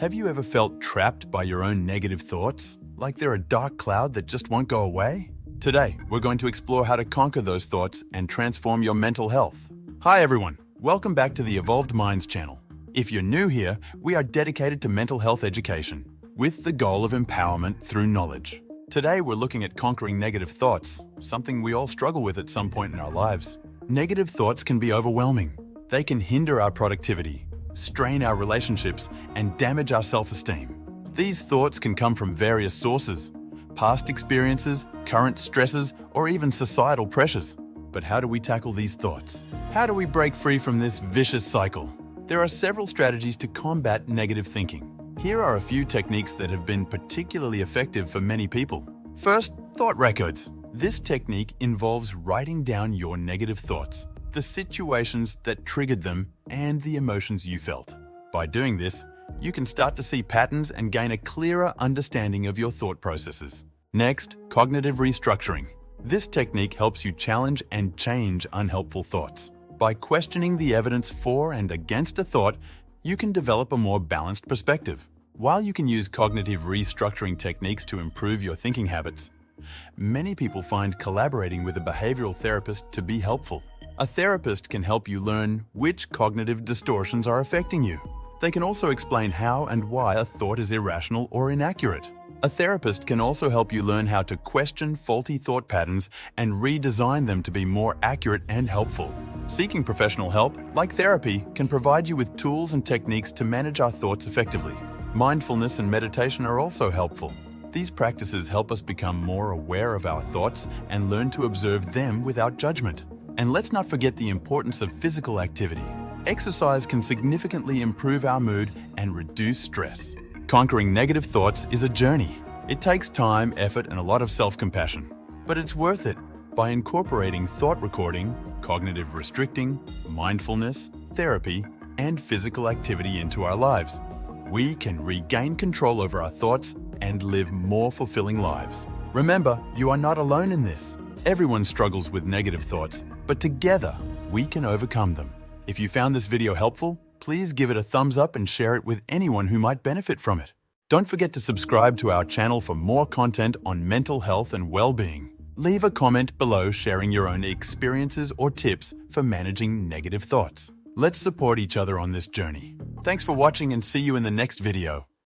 Have you ever felt trapped by your own negative thoughts? Like they're a dark cloud that just won't go away? Today, we're going to explore how to conquer those thoughts and transform your mental health. Hi everyone, welcome back to the Evolved Minds channel. If you're new here, we are dedicated to mental health education, with the goal of empowerment through knowledge. Today, we're looking at conquering negative thoughts, something we all struggle with at some point in our lives. Negative thoughts can be overwhelming. They can hinder our productivity, strain our relationships, and damage our self-esteem. These thoughts can come from various sources: past experiences, current stresses, or even societal pressures. But how do we tackle these thoughts? How do we break free from this vicious cycle? There are several strategies to combat negative thinking. Here are a few techniques that have been particularly effective for many people. First, thought records. This technique involves writing down your negative thoughts, the situations that triggered them, and the emotions you felt. By doing this, you can start to see patterns and gain a clearer understanding of your thought processes. Next, cognitive restructuring. This technique helps you challenge and change unhelpful thoughts. By questioning the evidence for and against a thought, you can develop a more balanced perspective. While you can use cognitive restructuring techniques to improve your thinking habits, many people find collaborating with a behavioral therapist to be helpful. A therapist can help you learn which cognitive distortions are affecting you. They can also explain how and why a thought is irrational or inaccurate. A therapist can also help you learn how to question faulty thought patterns and redesign them to be more accurate and helpful. Seeking professional help, like therapy, can provide you with tools and techniques to manage our thoughts effectively. Mindfulness and meditation are also helpful. These practices help us become more aware of our thoughts and learn to observe them without judgment. And let's not forget the importance of physical activity. Exercise can significantly improve our mood and reduce stress. Conquering negative thoughts is a journey. It takes time, effort, and a lot of self-compassion. But it's worth it. By incorporating thought recording, cognitive restricting, mindfulness, therapy, and physical activity into our lives, we can regain control over our thoughts and live more fulfilling lives. Remember, you are not alone in this. Everyone struggles with negative thoughts, but together, we can overcome them. If you found this video helpful, please give it a thumbs up and share it with anyone who might benefit from it. Don't forget to subscribe to our channel for more content on mental health and well-being. Leave a comment below sharing your own experiences or tips for managing negative thoughts. Let's support each other on this journey. Thanks for watching and see you in the next video.